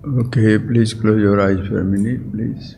Okay, please close your eyes for a minute, please.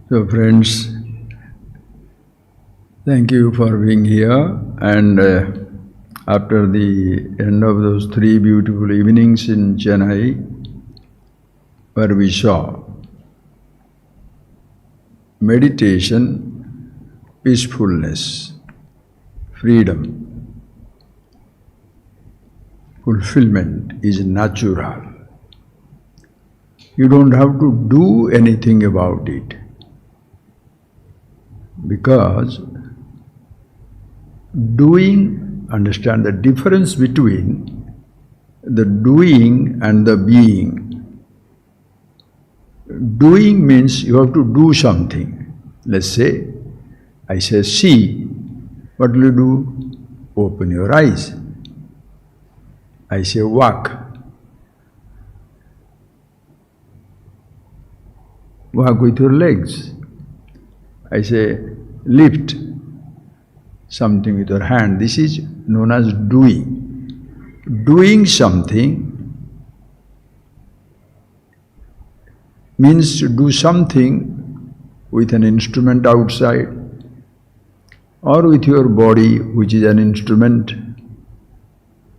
So friends, thank you for being here, and after the end of those 3 beautiful evenings in Chennai, where we saw meditation, peacefulness, freedom, fulfillment is natural. You don't have to do anything about it, because doing, understand the difference between the doing and the being. Doing means you have to do something. Let's say, I say see, what will you do? Open your eyes. I say walk. Walk with your legs. I say lift something with your hand. This is known as doing. Doing something means to do something with an instrument outside or with your body, which is an instrument.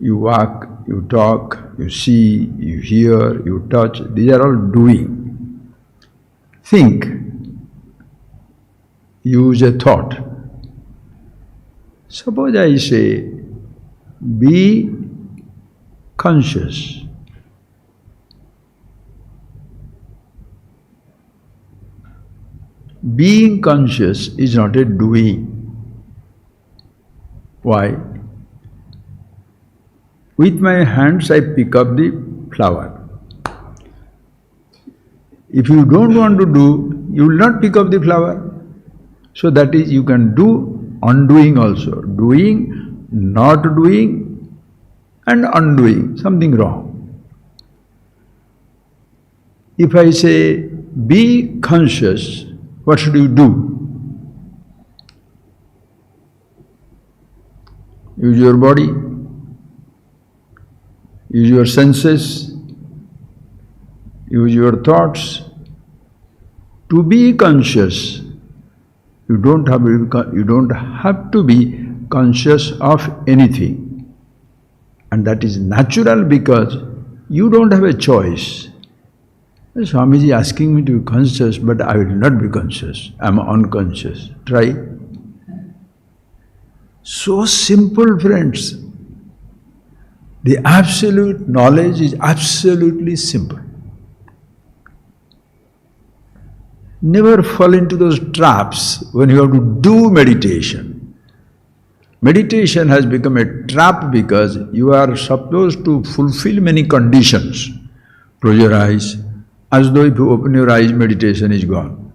You walk, you talk, you see, you hear, you touch. These are all doing. Think. Use a thought. Suppose I say, be conscious. Being conscious is not a doing. Why? With my hands I pick up the flower. If you don't want to do, you will not pick up the flower. So that is, you can do undoing also. Doing, not doing, and undoing, something wrong. If I say, be conscious, what should you do? Use your body, use your senses, use your thoughts. To be conscious, you don't have to be conscious of anything. And that is natural because you don't have a choice. Swamiji is asking me to be conscious, but I will not be conscious. I am unconscious. Try. So simple, friends. The absolute knowledge is absolutely simple. Never fall into those traps when you have to do meditation. Meditation has become a trap because you are supposed to fulfill many conditions. Close your eyes, as though if you open your eyes, meditation is gone.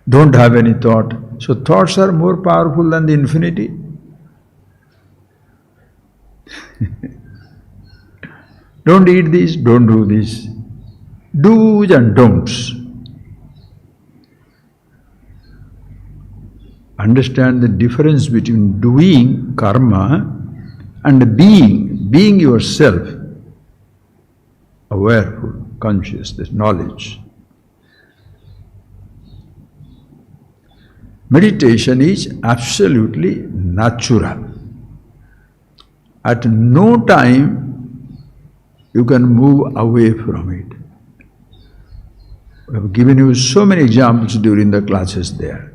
Don't have any thought. So thoughts are more powerful than the infinity. Don't eat this, don't do this. Do's and don'ts. Understand the difference between doing karma and being yourself, awareful, conscious, this knowledge. Meditation is absolutely natural. At no time you can move away from it. I have given you so many examples during the classes there.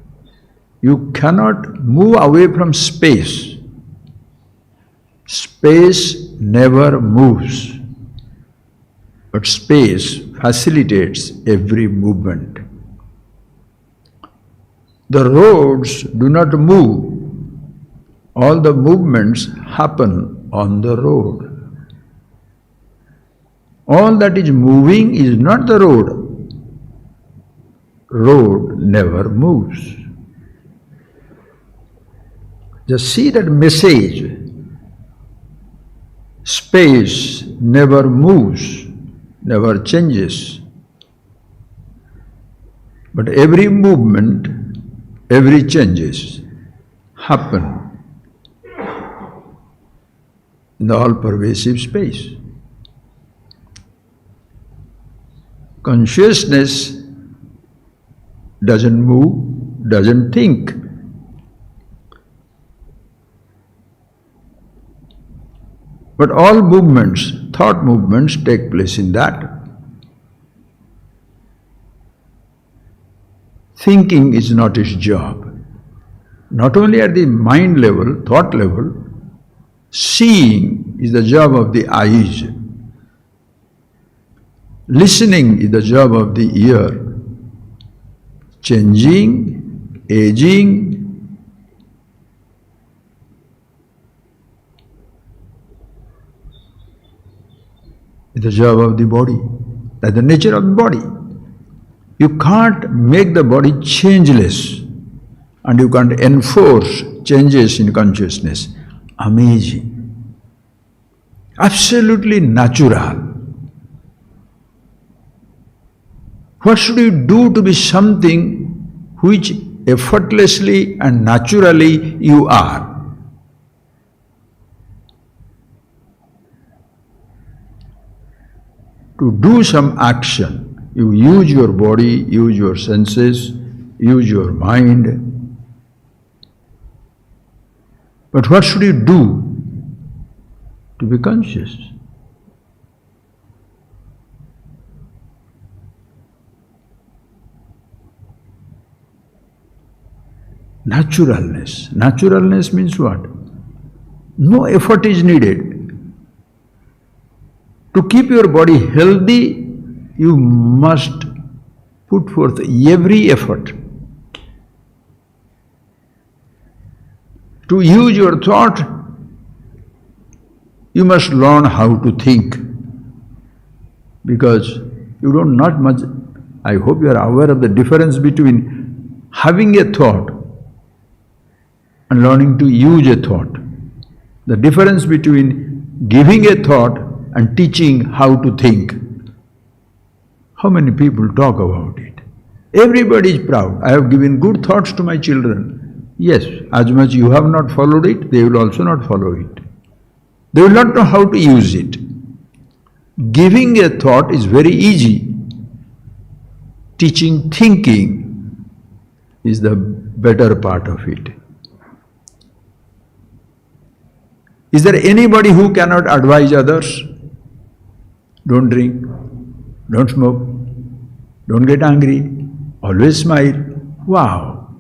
You cannot move away from space. Space never moves, but space facilitates every movement. The roads do not move. All the movements happen on the road. All that is moving is not the road. Road never moves. Just see that message. Space never moves, never changes. But every movement, every changes happen in the all-pervasive space. Consciousness doesn't move, doesn't think. But all movements, thought movements, take place in that. Thinking is not its job. Not only at the mind level, thought level, seeing is the job of the eyes. Listening is the job of the ear. Changing, aging, is the job of the body. That's the nature of the body. You can't make the body changeless and you can't enforce changes in consciousness. Amazing. Absolutely natural. What should you do to be something which effortlessly and naturally you are? To do some action, you use your body, use your senses, use your mind. But what should you do to be conscious? Naturalness. Naturalness means what? No effort is needed. To keep your body healthy, you must put forth every effort. To use your thought, you must learn how to think. Because you don't not much, I hope you are aware of the difference between having a thought and learning to use a thought. The difference between giving a thought and teaching how to think. How many people talk about it? Everybody is proud. I have given good thoughts to my children. Yes, as much you have not followed it, they will also not follow it. They will not know how to use it. Giving a thought is very easy. Teaching thinking is the better part of it. Is there anybody who cannot advise others? Don't drink, don't smoke, don't get angry, always smile. Wow!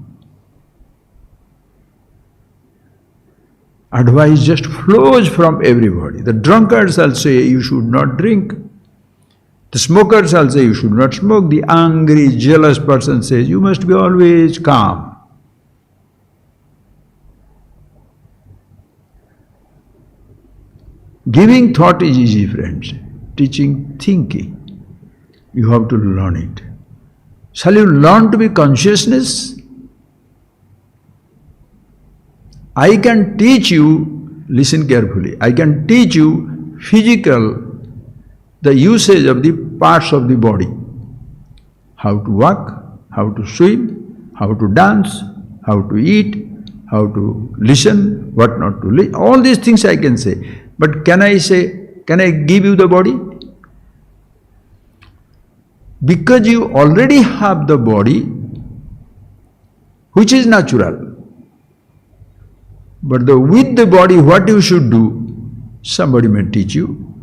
Advice just flows from everybody. The drunkards will say you should not drink. The smokers will say you should not smoke. The angry, jealous person says you must be always calm. Giving thought is easy, friends. Teaching thinking, you have to learn it. Shall you learn to be consciousness? I can teach you, listen carefully, I can teach you physical, the usage of the parts of the body. How to walk, how to swim, how to dance, how to eat, how to listen, what not to listen. All these things I can say. But can I say, can I give you the body? Because you already have the body, which is natural. But with the body, what you should do, somebody may teach you.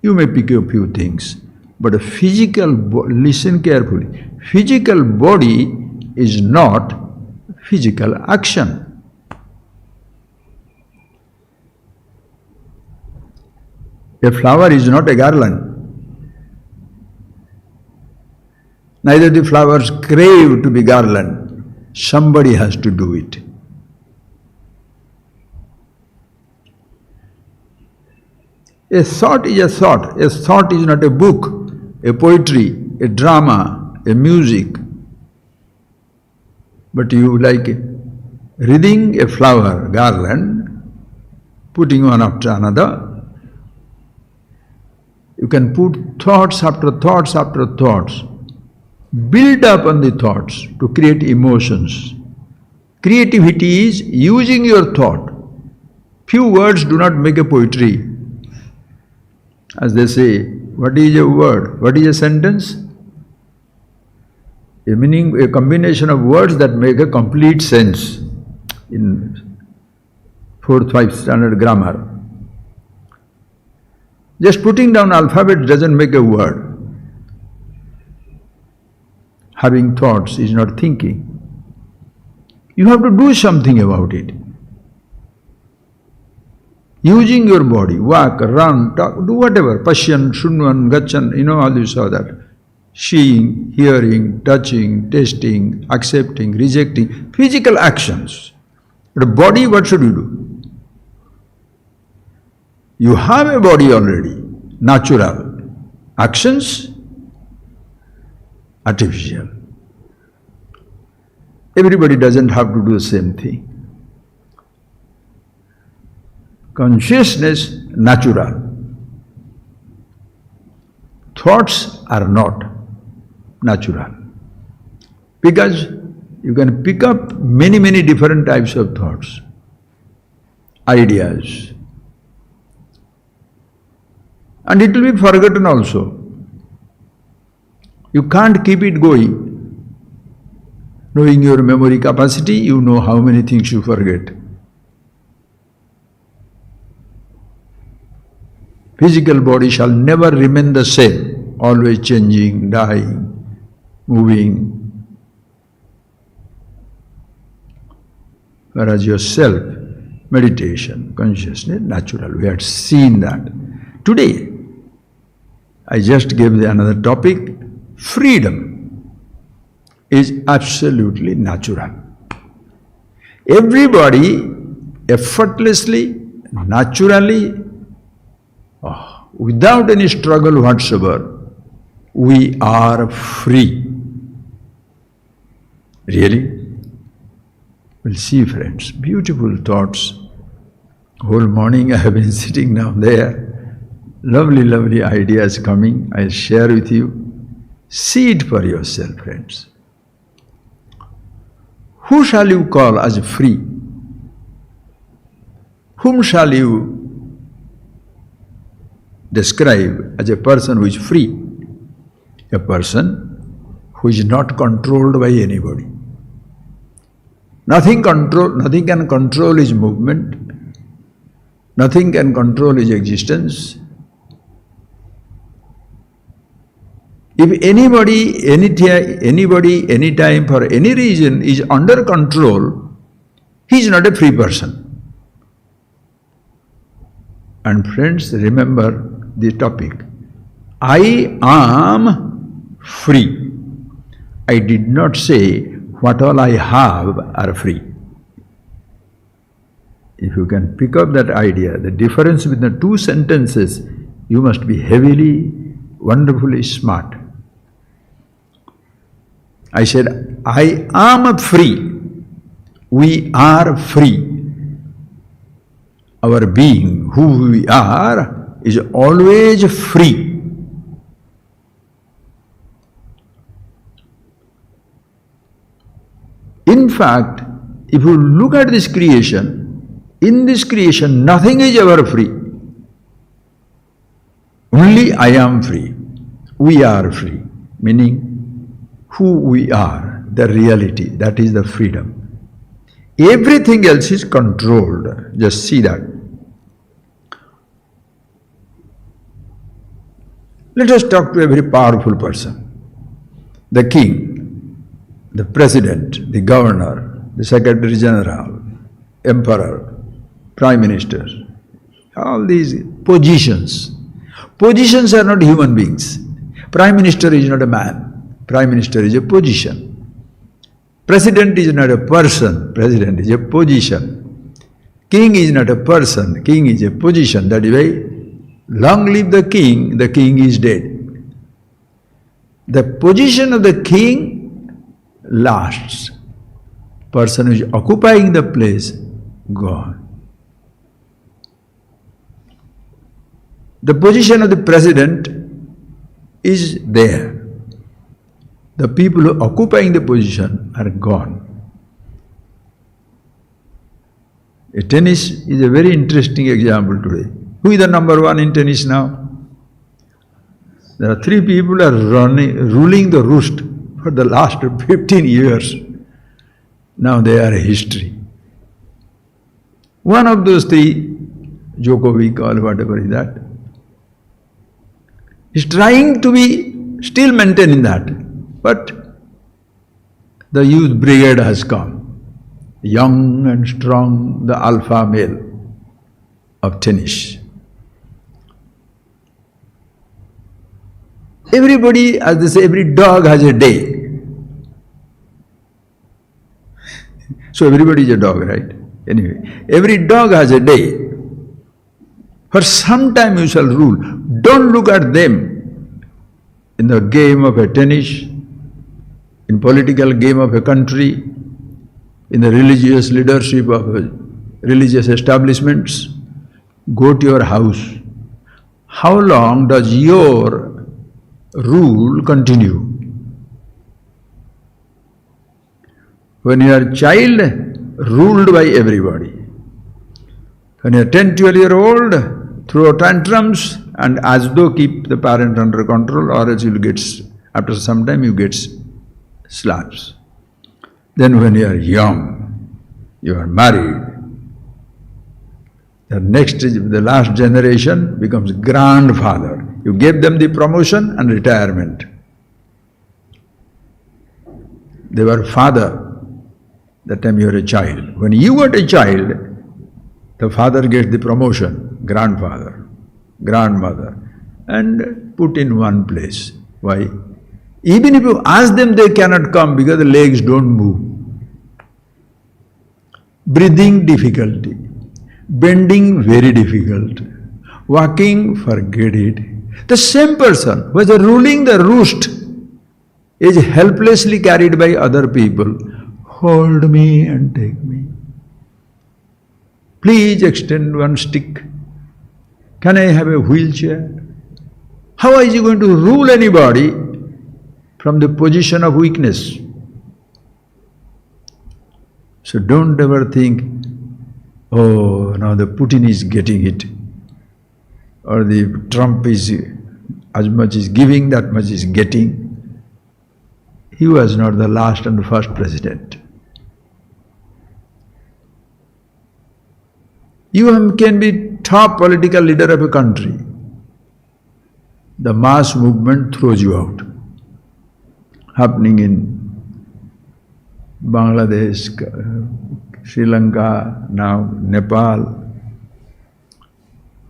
You may pick a few things. But a physical, listen carefully, physical body is not physical action. A flower is not a garland. Neither the flowers crave to be garland. Somebody has to do it. A thought is a thought. A thought is not a book, a poetry, a drama, a music. But you like wreathing a flower garland, putting one after another. You can put thoughts after thoughts after thoughts, build up on the thoughts to create emotions. Creativity is using your thought. Few words do not make a poetry. As they say, what is a word? What is a sentence? A meaning, a combination of words that make a complete sense in 4th, 5th standard grammar. Just putting down alphabet doesn't make a word. Having thoughts is not thinking. You have to do something about it. Using your body, walk, run, talk, do whatever. Pashyan, Shunvan, Gachan, all you saw that. Seeing, hearing, touching, tasting, accepting, rejecting, physical actions. But body, what should you do? You have a body already, natural. Actions, artificial. Everybody doesn't have to do the same thing. Consciousness, natural. Thoughts are not natural. Because you can pick up many different types of thoughts, ideas. And it will be forgotten also. You can't keep it going. Knowing your memory capacity, you know how many things you forget. Physical body shall never remain the same, always changing, dying, moving. Whereas yourself, meditation, consciousness, natural. We had seen that. Today, I just gave another topic. Freedom is absolutely natural. Everybody effortlessly, naturally, without any struggle whatsoever, we are free. Really? We'll see, friends. Beautiful thoughts. Whole morning I have been sitting down there. Lovely ideas coming. I'll share with you. See it for yourself, friends. Who shall you call as free? Whom shall you describe as a person who is free? A person who is not controlled by anybody. Nothing can control his movement. Nothing can control his existence. If anybody, anytime, for any reason is under control, he is not a free person. And friends, remember the topic. I am free. I did not say what all I have are free. If you can pick up that idea, the difference between the two sentences, you must be heavily, wonderfully smart. I said, I am free. We are free. Our being, who we are, is always free. In fact, if you look at this creation, in this creation nothing is ever free. Only I am free. We are free. Meaning, who we are, the reality, that is the freedom. Everything else is controlled. Just see that. Let us talk to a very powerful person. The king, the president, the governor, the secretary general, emperor, prime minister, all these positions. Positions are not human beings. Prime minister is not a man. Prime Minister is a position. President is not a person, President is a position. King is not a person, King is a position. That is why Long live the king is dead. The position of the king lasts. Person who is occupying the place, gone. The position of the president is there. The people who are occupying the position are gone. A tennis is a very interesting example today. Who is the number one in tennis now? There are three people who are ruling the roost for the last 15 years. Now they are a history. One of those three, Djokovic or whatever is that, is trying to be still maintaining that. But the youth brigade has come. Young and strong, the alpha male of tennis. Everybody, as they say, every dog has a day. So everybody is a dog, right? Anyway, every dog has a day. For some time you shall rule. Don't look at them in the game of a tennis, in political game of a country, in the religious leadership of religious establishments. Go to your house. How long does your rule continue? When you are a child, ruled by everybody. When you are 10, 12-year-old, throw tantrums and as though keep the parent under control, or else you will get, after some time you get slaps. Then when you are young, you are married, the last generation becomes grandfather. You gave them the promotion and retirement. They were father, that time you were a child. When you were a child, the father gets the promotion, grandfather, grandmother, and put in one place. Why? Even if you ask them, they cannot come because the legs don't move. Breathing difficulty, bending very difficult, walking, forget it. The same person who is ruling the roost is helplessly carried by other people. Hold me and take me. Please extend one stick. Can I have a wheelchair? How is he going to rule anybody from the position of weakness? So don't ever think, oh, now the Putin is getting it, or the Trump is, as much is giving, that much is getting. He was not the last and the first president. You can be top political leader of a country. The mass movement throws you out. Happening in Bangladesh, Sri Lanka, now Nepal,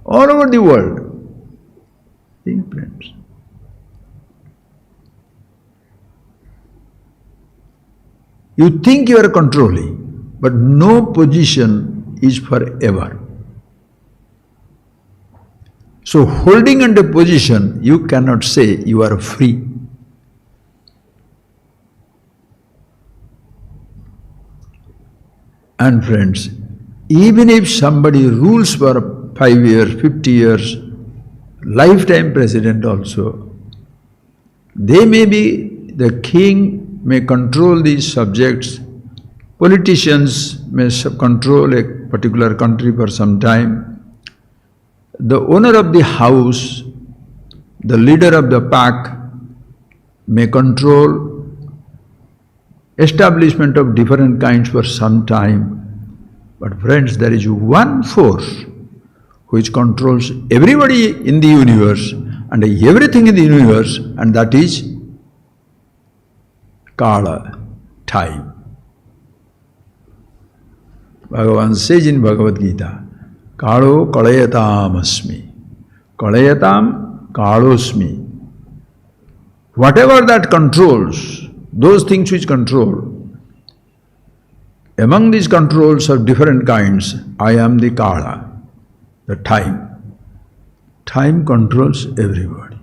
all over the world, influence. You think you are controlling, but no position is forever. So holding on to position, you cannot say you are free. And friends, even if somebody rules for 5 years, 50 years, lifetime president also, they may be, the king may control these subjects, politicians may control a particular country for some time, the owner of the house, the leader of the pack may control establishment of different kinds for some time. But friends, there is one force which controls everybody in the universe and everything in the universe, and that is Kala, time. Bhagavan says in Bhagavad Gita, Kalo kalayatam asmi, kalayatam kalosmi. Whatever that controls, those things which control, among these controls of different kinds, I am the Kala, the time. Time controls everybody.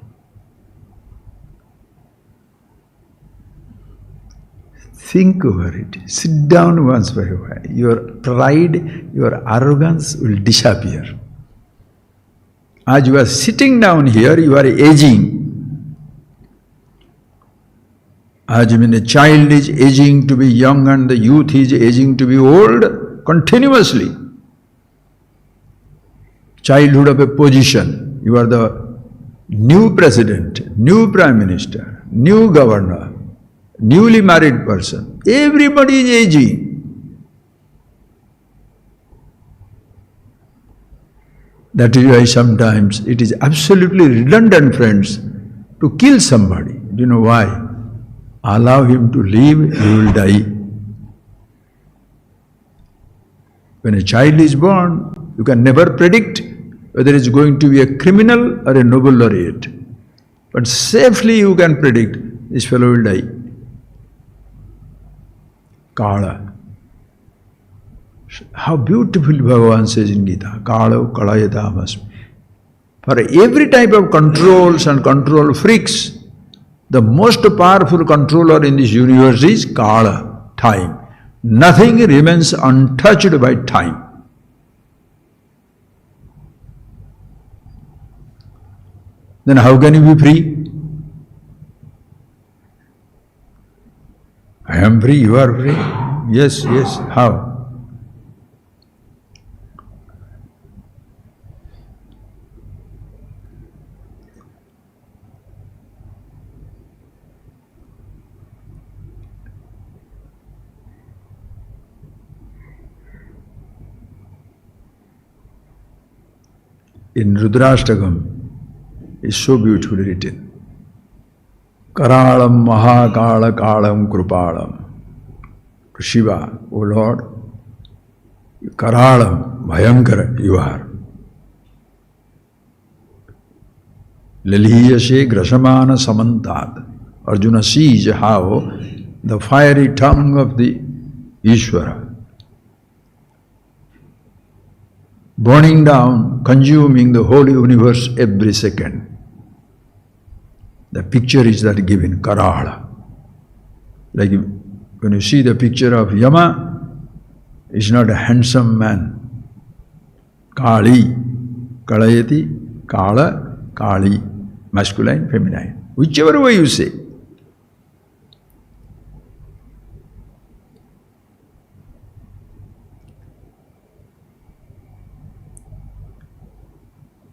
Think over it. Sit down once for a while. Your pride, your arrogance will disappear. As you are sitting down here, you are aging. As when a child is aging to be young and the youth is aging to be old, continuously. Childhood of a position. You are the new president, new prime minister, new governor, newly married person. Everybody is aging. That is why sometimes it is absolutely redundant, friends, to kill somebody. Do you know why? Allow him to live, he will die. When a child is born, you can never predict whether it's going to be a criminal or a Nobel laureate. But safely you can predict, this fellow will die. Kala. How beautiful Bhagavan says in Gita, Kala kalayatamasmi. For every type of controls and control freaks, the most powerful controller in this universe is Kala, time. Nothing remains untouched by time. Then how can you be free? I am free, you are free. Yes, yes, how? In Rudrashtakam, is so beautifully written. Karalam Mahakala Kalam Krupalam. To Shiva, O Lord, Karalam, Bhayankara, you are. Liliyashe Grashamana Samantad. Arjuna sees how the fiery tongue of the Ishvara burning down, consuming the whole universe every second. The picture is that given, Karala. Like when you see the picture of Yama, he's not a handsome man. Kali, Kalayati, Kala, Kali, masculine, feminine. Whichever way you say.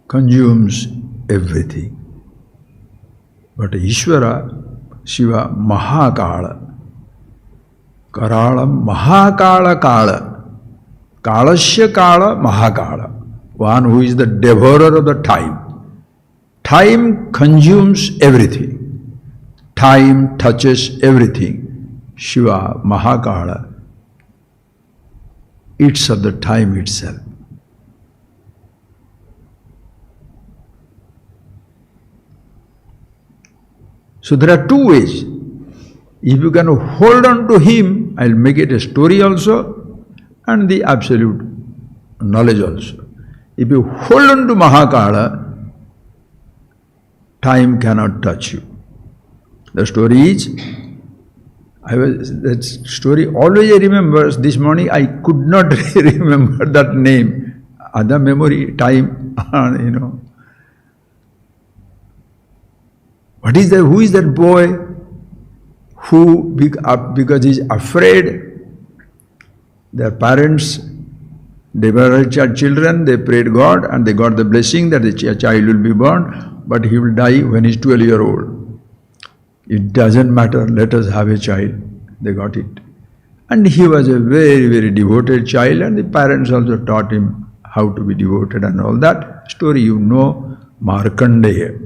Consumes everything. But Ishvara, Shiva, Mahakala, Karalam, Mahakala Kala, Kalasya Kala, Mahakala, one who is the devourer of the time. Time consumes everything. Time touches everything. Shiva, Mahakala, eats of the time itself. So there are two ways. If you can hold on to him, I'll make it a story also and the absolute knowledge also. If you hold on to Mahakala, time cannot touch you. The story is, that story always I remember. This morning I could not remember that name. Other memory, time, you know. What is that? Who is that boy who, because he is afraid, their parents, they were children, they prayed God and they got the blessing that the child will be born, but he will die when he is 12 years old. It doesn't matter, let us have a child. They got it. And he was a very, very devoted child, and the parents also taught him how to be devoted and all that. Story you know, Markandeya.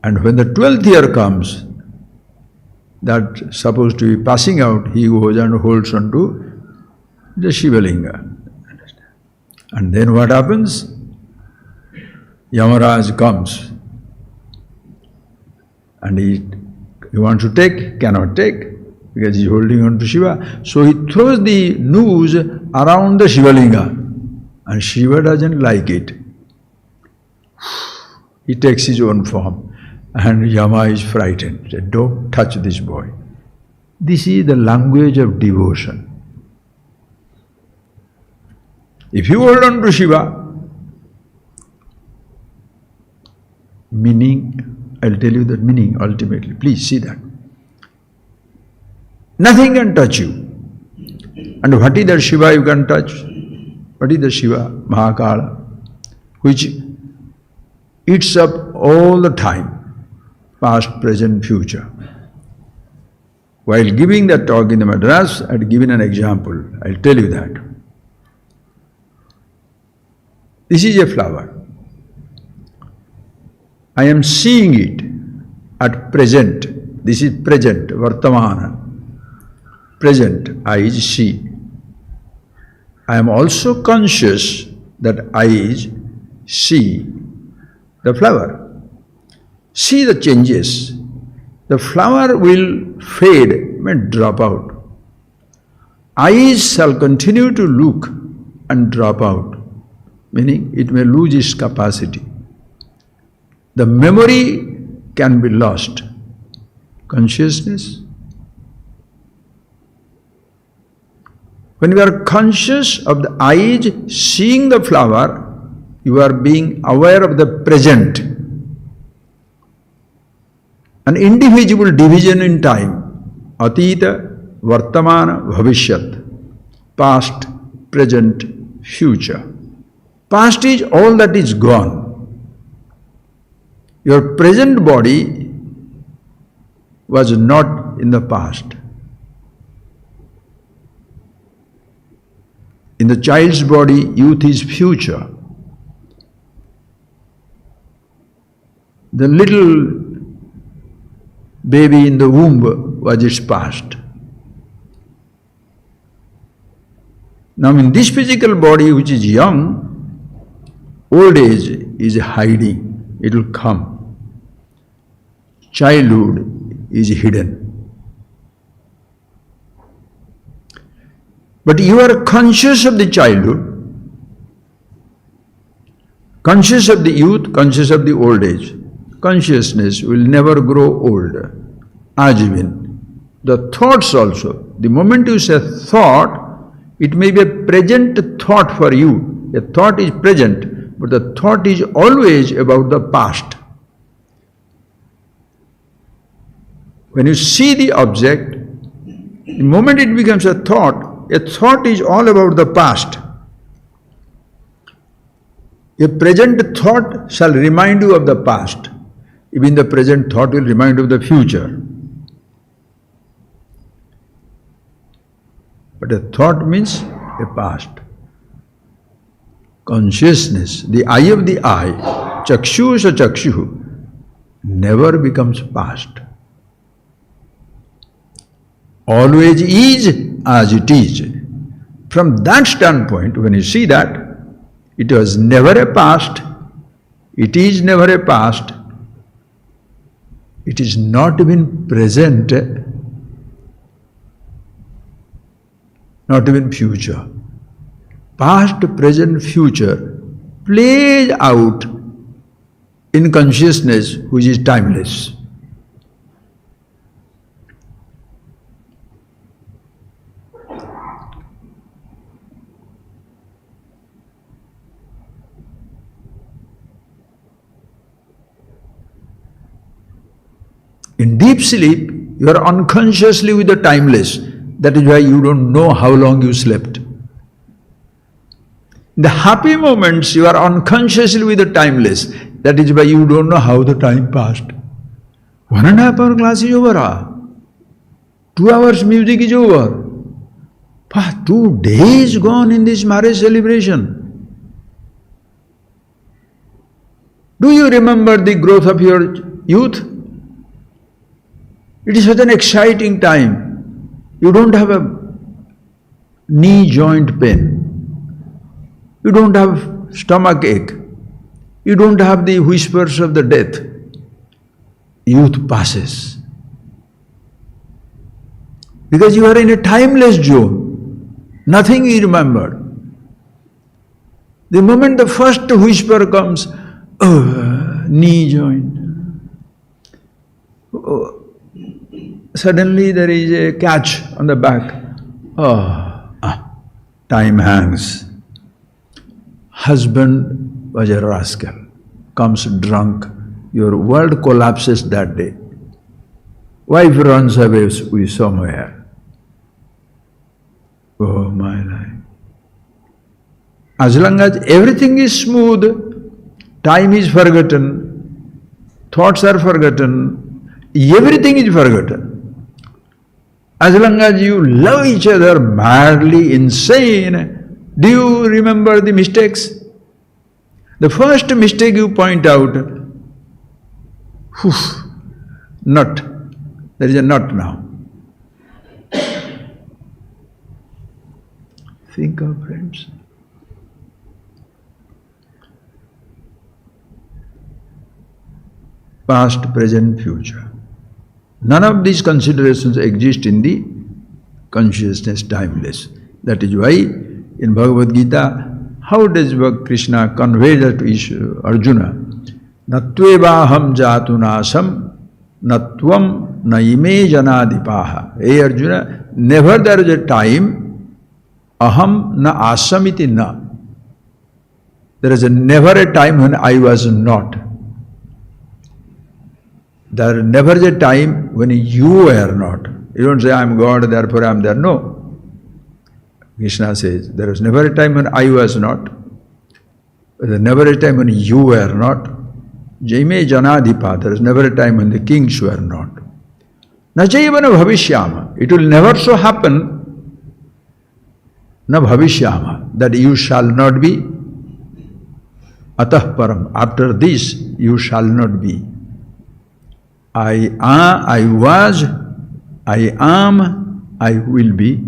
And when the 12th year comes, that supposed to be passing out, he goes and holds on to the Shivalinga. And then what happens? Yamaraj comes and he wants to take, cannot take, because he is holding on to Shiva. So he throws the noose around the Shivalinga and Shiva doesn't like it. He takes his own form, and Yama is frightened. He said, don't touch this boy. This is the language of devotion. If you hold on to Shiva, meaning, I'll tell you the meaning ultimately. Please see that. Nothing can touch you. And what is the Shiva you can touch? What is the Shiva? Mahakala, which eats up all the time, past, present, future. While giving that talk in the Madras, I had given an example. I'll tell you that. This is a flower. I am seeing it at present. This is present, Vartamana. Present, eyes see. I am also conscious that eyes see the flower. See the changes. The flower will fade, may drop out. Eyes shall continue to look and drop out, meaning it may lose its capacity. The memory can be lost. Consciousness. When you are conscious of the eyes seeing the flower, you are being aware of the present. An indivisible division in time. Atita, Vartamana, Bhavishyat. Past, present, future. Past is all that is gone. Your present body was not in the past. In the child's body, youth is future. The little baby in the womb was its past. Now in this physical body which is young, old age is hiding, it will come. Childhood is hidden. But you are conscious of the childhood, conscious of the youth, conscious of the old age. Consciousness will never grow old. Ajivin. The thoughts also. The moment you say thought, it may be a present thought for you. A thought is present, but the thought is always about the past. When you see the object, the moment it becomes a thought is all about the past. A present thought shall remind you of the past. Even the present thought will remind you of the future. But a thought means a past. Consciousness, the eye of the eye, chakshusha chakshu, never becomes past. Always is as it is. From that standpoint, when you see that, it was never a past, it is never a past, it is not even present, not even future. Past, present, future plays out in consciousness which is timeless. In deep sleep, you are unconsciously with the timeless. That is why you don't know how long you slept. In the happy moments, you are unconsciously with the timeless. That is why you don't know how the time passed. 1.5 hour class is over. 2 hours music is over. 2 days gone in this marriage celebration. Do you remember the growth of your youth? It is such an exciting time. You don't have a knee joint pain. You don't have stomach ache. You don't have the whispers of the death. Youth passes. Because you are in a timeless zone. Nothing is remembered. The moment the first whisper comes, knee joint. Suddenly there is a catch on the back. Time hangs. Husband was a rascal, comes drunk. Your world collapses that day. Wife runs away with somewhere. Oh my life. As long as everything is smooth, time is forgotten, thoughts are forgotten, everything is forgotten. As long as you love each other madly, insane, do you remember the mistakes? The first mistake you point out, nut. There is a nut now. Think of friends. Past, present, future. None of these considerations exist in the consciousness timeless. That is why in Bhagavad Gita, how does Krishna convey that to Arjuna? Natvevaham jatunasam natvam naime janadipaha. Hey Arjuna, never there is a time aham na asamiti na. There is never a time when I was not. There is never a time when you were not. You don't say, I am God, therefore I am there. No. Krishna says, there was never a time when I was not. There is never a time when you were not. Jaime janadipa, there is never a time when the kings were not. Na jaivana bhavishyama. It will never so happen, na bhavishyama, that you shall not be. Atah param. After this, you shall not be. I was, I am, I will be.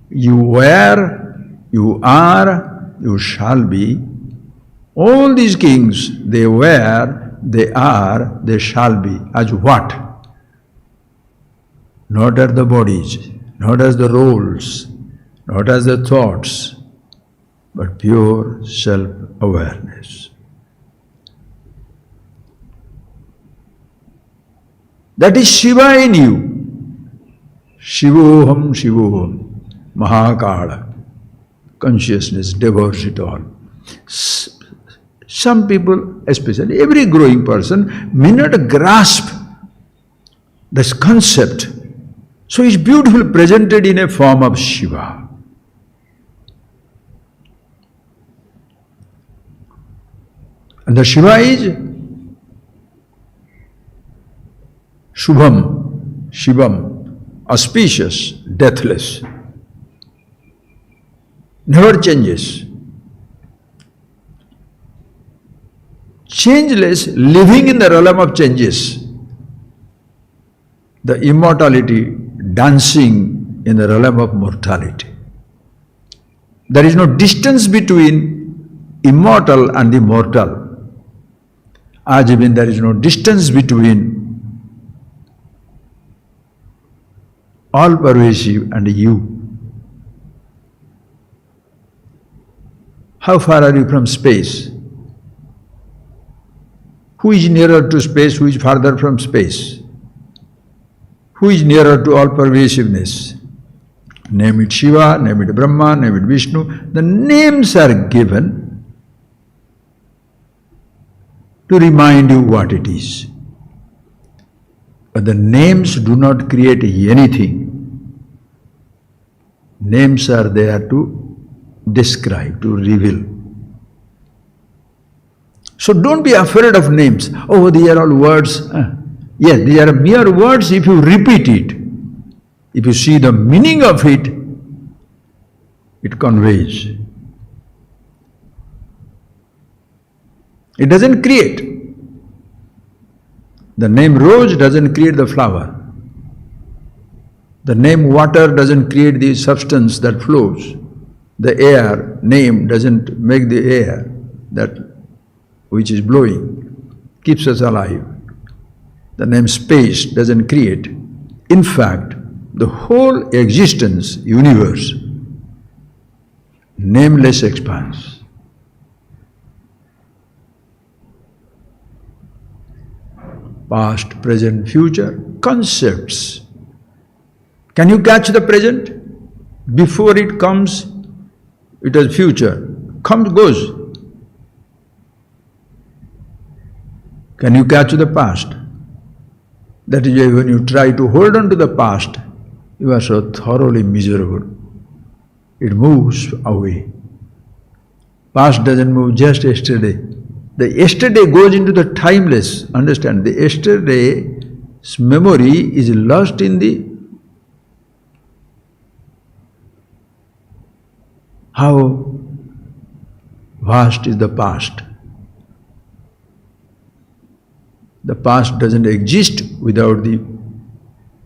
You were, you are, you shall be. All these kings, they were, they are, they shall be. As what? Not as the bodies, not as the roles, not as the thoughts, but pure self-awareness. That is Shiva in you. Shivoham, Shivoham, Mahakala. Consciousness devours it all. Some people, especially every growing person, may not grasp this concept. So it's beautifully presented in a form of Shiva. And the Shiva is Shubham, Shivam, auspicious, deathless, never changes. Changeless, living in the realm of changes. The immortality, dancing in the realm of mortality. There is no distance between immortal and the mortal. As even there is no distance between all-pervasive and you. How far are you from space? Who is nearer to space? Who is farther from space? Who is nearer to all-pervasiveness? Name it Shiva, name it Brahma, name it Vishnu. The names are given to remind you what it is. But the names do not create anything. Names are there to describe, to reveal. So don't be afraid of names. Oh, these are all words. Yes, these are mere words if you repeat it. If you see the meaning of it, it conveys. It doesn't create. The name rose doesn't create the flower. The name water doesn't create the substance that flows. The air name doesn't make the air that which is blowing, keeps us alive. The name space doesn't create. In fact, the whole existence, universe, nameless expanse. Past, present, future, concepts. Can you catch the present? Before it comes, it is future. Comes, goes. Can you catch the past? That is why when you try to hold on to the past, you are so thoroughly miserable. It moves away. Past doesn't move just yesterday. The yesterday goes into the timeless. Understand, the yesterday's memory is lost in the how vast is the past. The past doesn't exist without the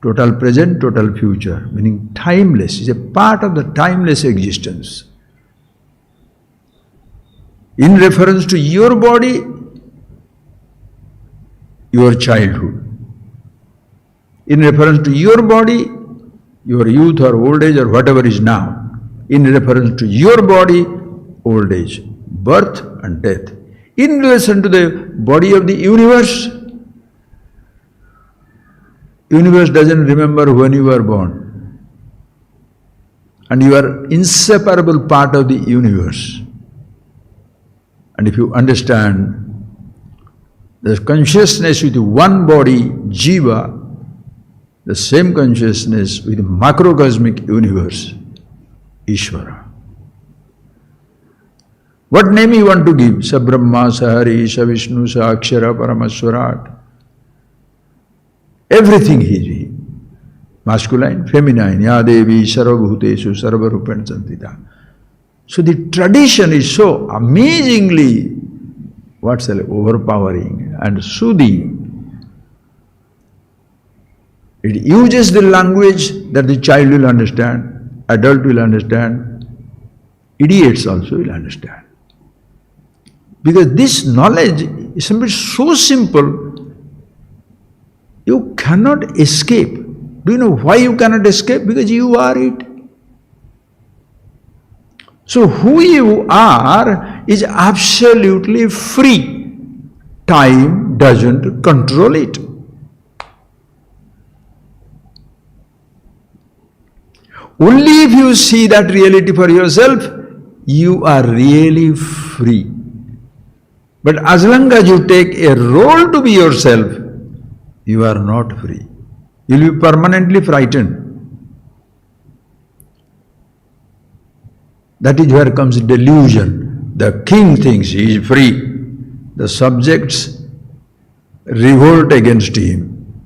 total present, total future, meaning timeless, is a part of the timeless existence. In reference to your body, your childhood. In reference to your body, your youth or old age or whatever is now. In reference to your body, old age, birth and death. In relation to the body of the universe, universe doesn't remember when you were born. And you are inseparable part of the universe. And if you understand the consciousness with one body, jiva, the same consciousness with macrocosmic universe, Ishvara. What name you want to give? Sa Brahma, Sa Hari, Sa Vishnu, Sa Akshara, Paramaswarat. Everything is masculine, feminine, Ya Devi, Sarvabhuteshu, Sarvarupen Santita. So the tradition is so amazingly, overpowering and soothing. It uses the language that the child will understand, adult will understand, idiots also will understand. Because this knowledge is so simple, you cannot escape. Do you know why you cannot escape? Because you are it. So who you are is absolutely free. Time doesn't control it. Only if you see that reality for yourself, you are really free. But as long as you take a role to be yourself, you are not free. You will be permanently frightened. That is where comes delusion. The king thinks he is free. The subjects revolt against him.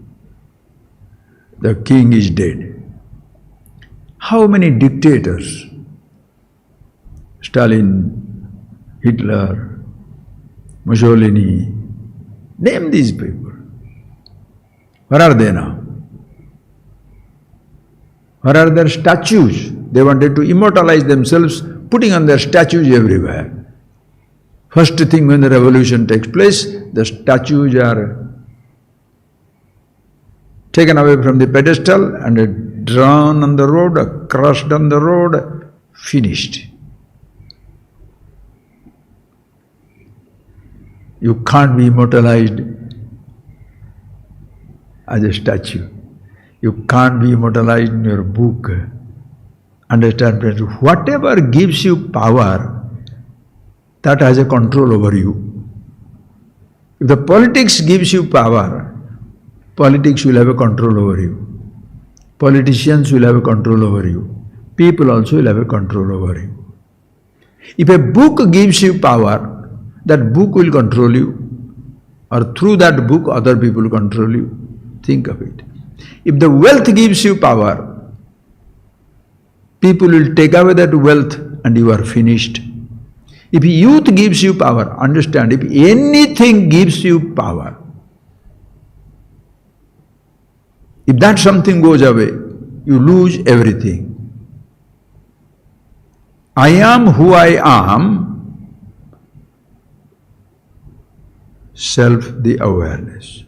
The king is dead. How many dictators? Stalin, Hitler, Mussolini, name these people. Where are they now? Where are their statues? They wanted to immortalize themselves, putting on their statues everywhere. First thing when the revolution takes place, the statues are taken away from the pedestal and drawn on the road, crushed on the road, finished. You can't be immortalized as a statue. You can't be immortalized in your book. Understand, friends, whatever gives you power, that has a control over you. If the politics gives you power, politics will have a control over you. Politicians will have a control over you. People also will have a control over you. If a book gives you power, that book will control you, or through that book other people control you. Think of it. If the wealth gives you power, people will take away that wealth and you are finished. If youth gives you power, understand, if anything gives you power, if that something goes away, you lose everything. I am who I am, self the awareness.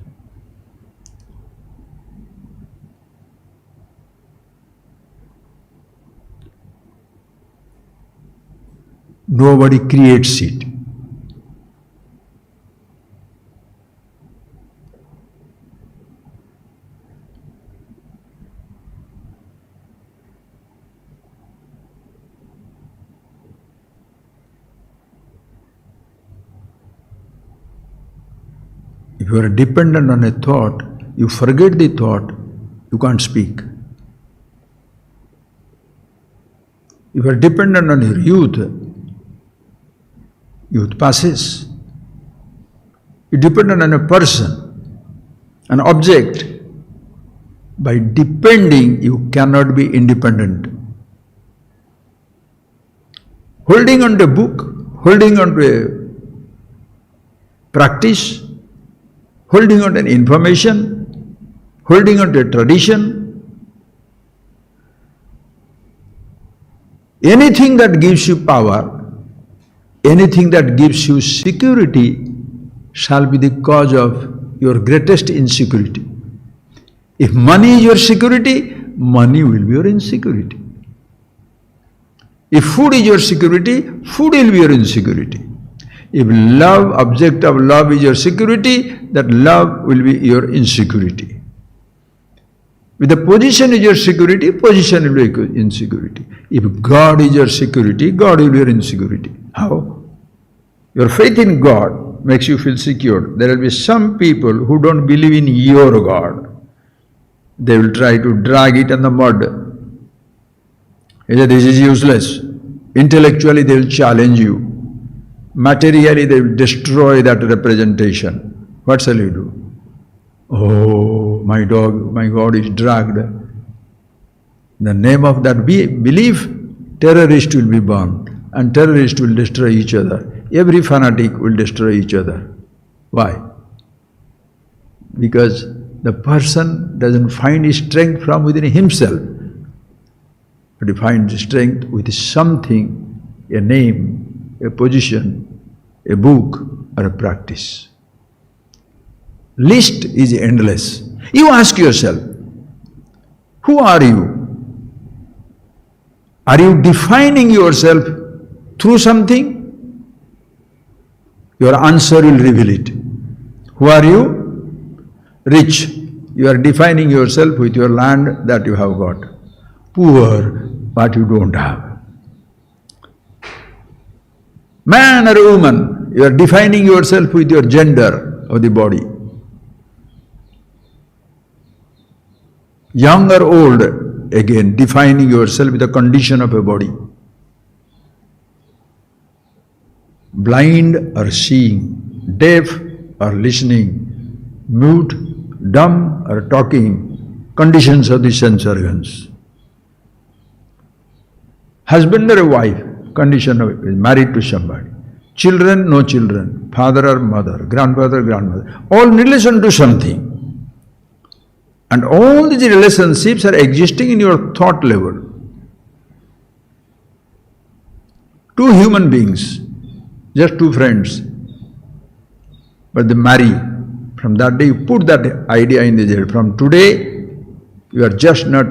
Nobody creates it. If you are dependent on a thought, you forget the thought, you can't speak. If you are dependent on your youth, youth passes. You depend on a person, an object. By depending, you cannot be independent. Holding on to a book, holding on to a practice, holding on to an information, holding on to a tradition, anything that gives you power, anything that gives you security shall be the cause of your greatest insecurity. If money is your security, money will be your insecurity. If food is your security, food will be your insecurity. If love, object of love is your security, that love will be your insecurity. If the position is your security, position will be your insecurity. If God is your security, God will be your insecurity. How? Your faith in God makes you feel secure. There will be some people who don't believe in your God. They will try to drag it in the mud. This is useless. Intellectually they will challenge you. Materially they will destroy that representation. What shall you do? Oh, my God is dragged. In the name of that belief, terrorists will be born, and terrorists will destroy each other. Every fanatic will destroy each other. Why? Because the person doesn't find his strength from within himself, but he finds strength with something, a name, a position, a book, or a practice. List is endless. You ask yourself, who are you? Are you defining yourself through something? Your answer will reveal it. Who are you? Rich. You are defining yourself with your land that you have got. Poor, what you don't have. Man or woman, you are defining yourself with your gender of the body. Young or old, again defining yourself with the condition of a body. Blind or seeing, deaf or listening, mute, dumb or talking, conditions of the sense organs. Husband or a wife, condition of married to somebody. Children, no children, father or mother, grandfather, grandmother, all in relation to something. And all these relationships are existing in your thought level. Two human beings, just two friends, but they marry. From that day you put that idea in the head. From today you are just not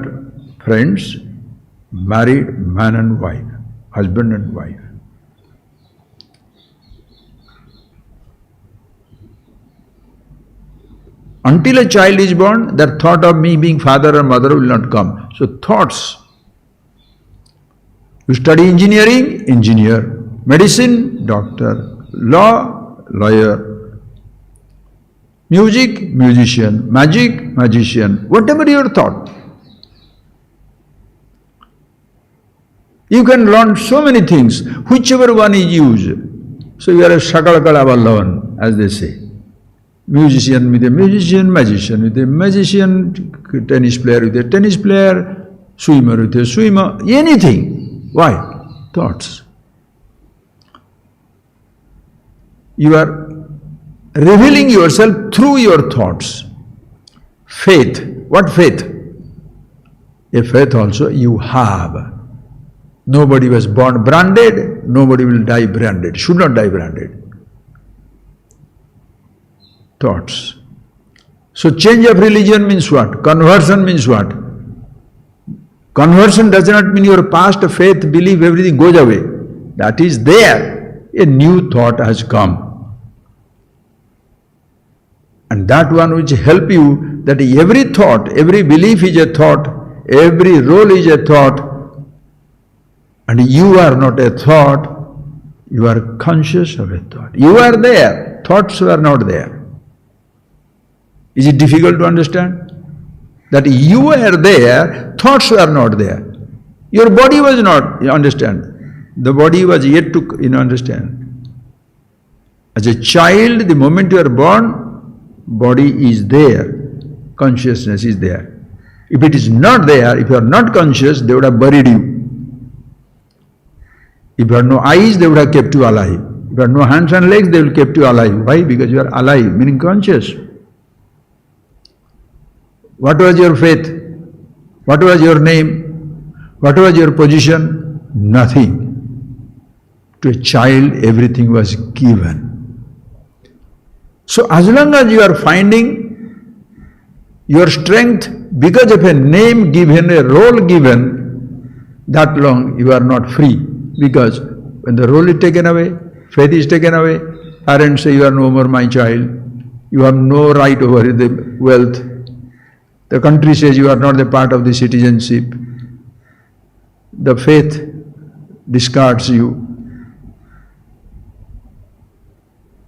friends, married man and wife, husband and wife. Until a child is born, that thought of me being father or mother will not come. So thoughts. You study engineering, engineer. Medicine, doctor. Law, lawyer. Music, musician. Magic, magician. Whatever your thought. You can learn so many things, whichever one is used. So you are a Sakalakala Vallavan, as they say. Musician with a musician, magician with a magician, tennis player with a tennis player, swimmer with a swimmer, anything. Why? Thoughts. You are revealing yourself through your thoughts. Faith. What faith? A faith also you have. Nobody was born branded, nobody will die branded, should not die branded. Thoughts. So change of religion means what? Conversion means what? Conversion does not mean your past faith, belief, everything goes away. That is there. A new thought has come. And that one which help you, that every thought, every belief is a thought, every role is a thought, and you are not a thought, you are conscious of a thought. You are there, thoughts were not there. Is it difficult to understand? That you were there, thoughts were not there. Your body was not, you understand. The body was yet to, understand. As a child, the moment you are born, body is there, consciousness is there. If it is not there, if you are not conscious, they would have buried you. If you had no eyes, they would have kept you alive. If you had no hands and legs, they will kept you alive. Why? Because you are alive, meaning conscious. What was your faith? What was your name? What was your position? Nothing. To a child, everything was given. So as long as you are finding your strength because of a name given, a role given, that long you are not free. Because when the role is taken away, faith is taken away, parents say you are no more my child, you have no right over the wealth. The country says you are not a part of the citizenship. The faith discards you.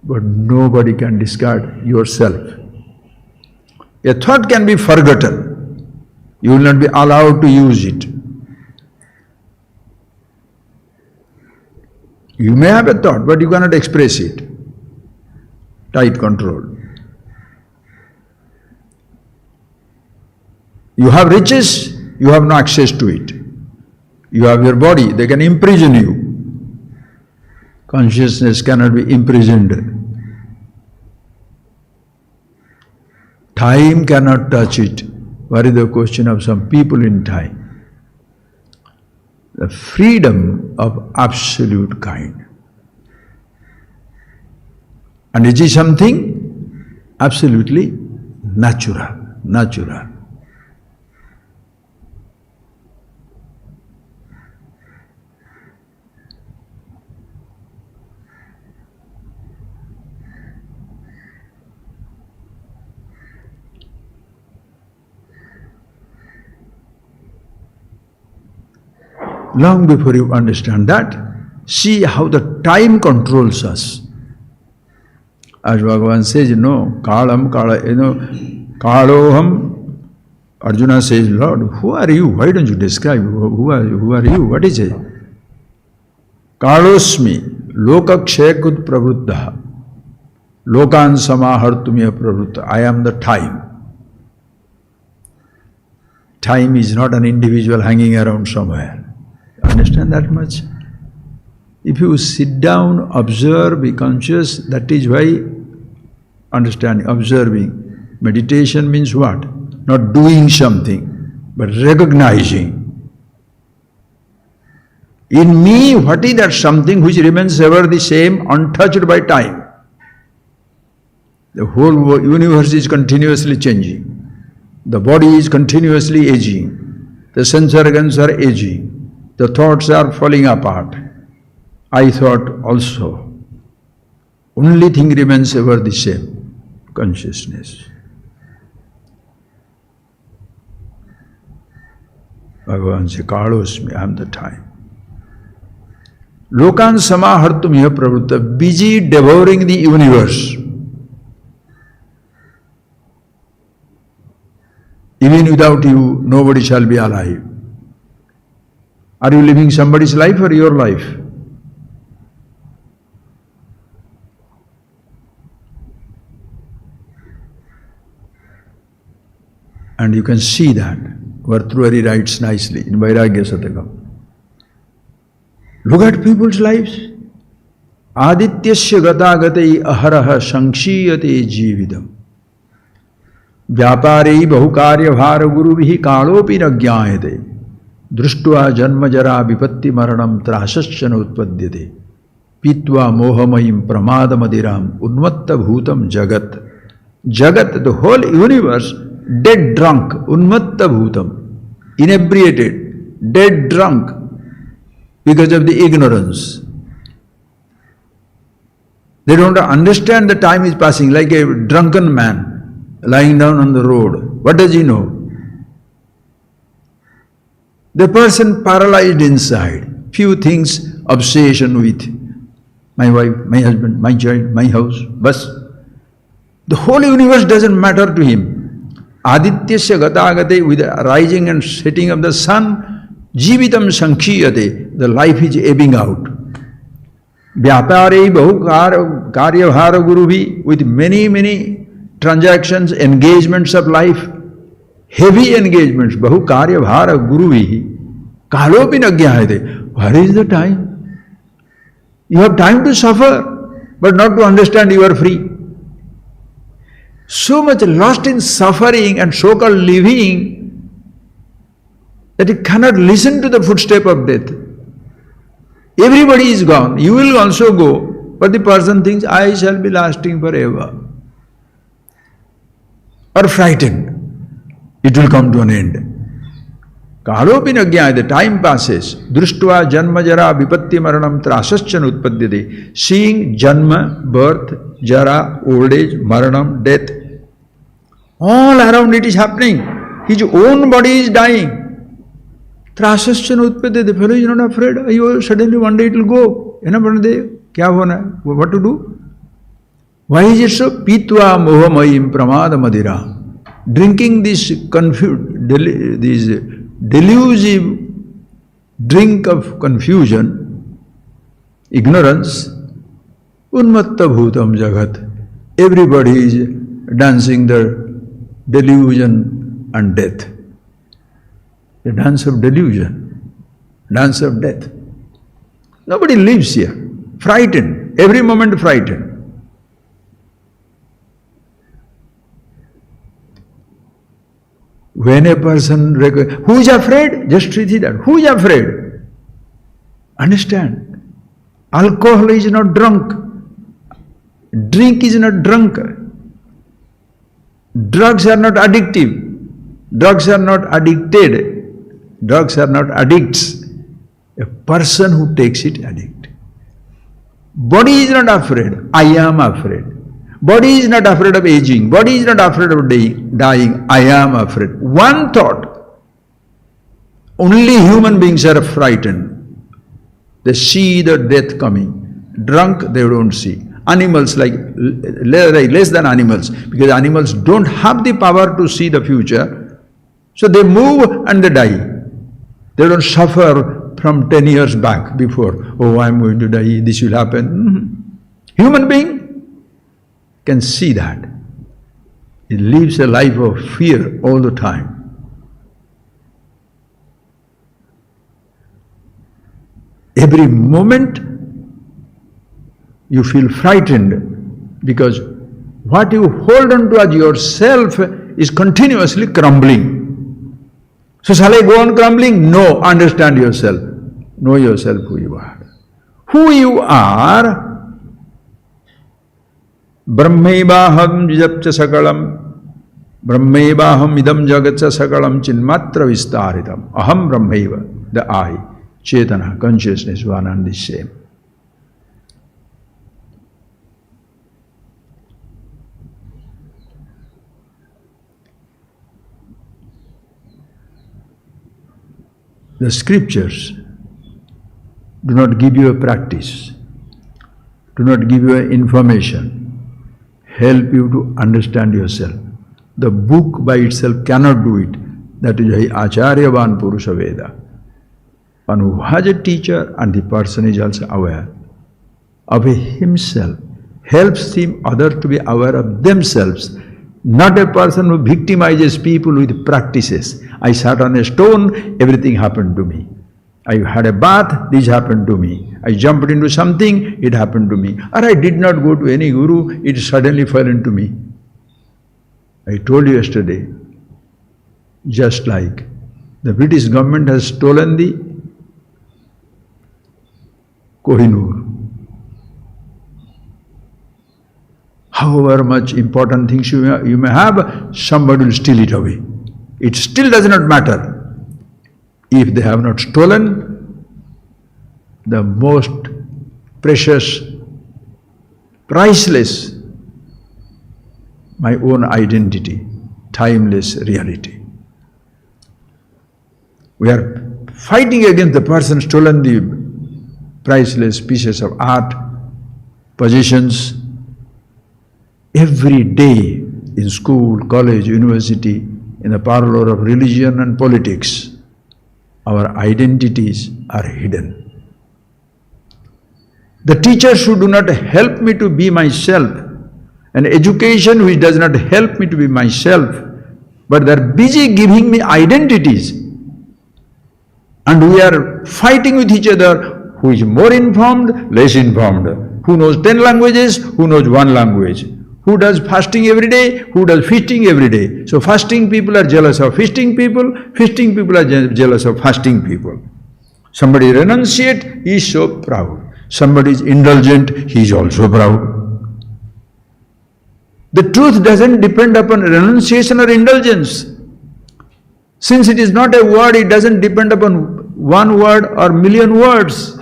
But nobody can discard yourself. A thought can be forgotten. You will not be allowed to use it. You may have a thought, but you cannot express it. Tight control. You have riches, you have no access to it. You have your body, they can imprison you. Consciousness cannot be imprisoned. Time cannot touch it. What is the question of some people in time? The freedom of absolute kind. And it is something absolutely natural. Long before you understand that, see how the time controls us. As Bhagavan says, Kaloham. Arjuna says, Lord, who are you? Why don't you describe who are you? What is it? Kalosmi, lokakshayakut pravruddha, lokan samahartumya pravruddha. I am the time. Time is not an individual hanging around somewhere. Understand that much? If you sit down, observe, be conscious, that is why understanding, observing. Meditation means what? Not doing something, but recognizing. In me, what is that something which remains ever the same, untouched by time? The whole universe is continuously changing. The body is continuously aging. The sense organs are aging. The thoughts are falling apart. I thought also. Only thing remains ever the same, consciousness. Bhagavan says, Kalosmi, I am the time. Lokan samahartum ya pravruta, busy devouring the universe. Even without you, nobody shall be alive. Are you living somebody's life or your life? And you can see that. Vartruveri writes nicely in Vairagya Satakam. Look at people's lives. Adityasya gatagatai aharaha sankshiyate jividam. Vyaparei bahukarya bhara guruvihi kalopi nagyayate. Drishtva janma jara vipatti maranam trasasya utpadyate. Pitva mohamayim pramadamadiram unmatta bhutam jagat. Jagat, the whole universe, dead drunk, unmatta bhutam, inebriated, dead drunk because of the ignorance. They don't understand the time is passing, like a drunken man lying down on the road. What does he know? The person paralyzed inside, few things, obsession with my wife, my husband, my child, my house, bus. The whole universe doesn't matter to him. Adityasya gatagate, with the rising and setting of the sun, jivitam sankhiyate, the life is ebbing out. Vyapare bahu karyabhara guruvi, with many transactions, engagements of life, heavy engagements, bahu karyabhara guruvi, kalopi nagyahate. Where is the time? You have time to suffer, but not to understand you are free. So much lost in suffering and so-called living that you cannot listen to the footstep of death. Everybody is gone. You will also go, but the person thinks, I shall be lasting forever. Or frightened, it will come to an end. Kalopi nagyaya, the time passes. Društva janma jara vipatti maranam trasaschan utpadyate. Seeing janma, birth, jara, old age, maranam, death, all around it is happening. His own body is dying. Trasaschan utpadyate, the fellow is not afraid. Suddenly one day it will go. What to do? Why is it so? Pitva mohamayim pramada madira. Drinking this delusive drink of confusion, ignorance, unmatta bhutam jagat. Everybody is dancing the delusion and death. The dance of delusion, dance of death. Nobody lives here. Frightened, every moment frightened. When a person, who is afraid? Just see that. Who is afraid? Understand. Alcohol is not drunk. Drink is not drunk. Drugs are not addictive. Drugs are not addicted. Drugs are not addicts. A person who takes it addict. Body is not afraid. I am afraid. Body is not afraid of aging. Body is not afraid of dying. I am afraid. One thought. Only human beings are frightened. They see the death coming. Drunk, they don't see. Animals like less than animals, because animals don't have the power to see the future. So they move and they die. They don't suffer from 10 years back before. Oh, I am going to die, this will happen. Human being can see that. It lives a life of fear all the time. Every moment you feel frightened because what you hold on to as yourself is continuously crumbling. So shall I go on crumbling? No, understand yourself. Know yourself who you are. Who you are, Brahmaivaham jijapcha sakalam, Brahmaivaham idam jagatcha sakalam chinmatra vistaritam. Aham Brahmaiva, the I, Chetana, consciousness, one and the same. The scriptures do not give you a practice, do not give you a information, help you to understand yourself. The book by itself cannot do it. That is why Acharyavan Purusha Veda. One who has a teacher and the person is also aware of himself, helps him others to be aware of themselves. Not a person who victimizes people with practices. I sat on a stone, everything happened to me. I had a bath, this happened to me. I jumped into something, it happened to me. Or I did not go to any guru, it suddenly fell into me. I told you yesterday, just like the British government has stolen the Kohinoor. However much important things you may have, somebody will steal it away. It still does not matter. If they have not stolen the most precious, priceless, my own identity, timeless reality. We are fighting against the person stolen the priceless pieces of art, possessions, Every day in school, college, university, in the parlor of religion and politics, our identities are hidden. The teachers who do not help me to be myself, an education which does not help me to be myself, but they are busy giving me identities, and we are fighting with each other, who is more informed, less informed, who knows 10 languages, who knows 1 language, who does fasting every day, who does feasting every day. So fasting people are jealous of feasting people are jealous of fasting people. Somebody renunciate, he is so proud. Somebody is indulgent, he is also proud. The truth doesn't depend upon renunciation or indulgence. Since it is not a word, it doesn't depend upon 1 word or million words.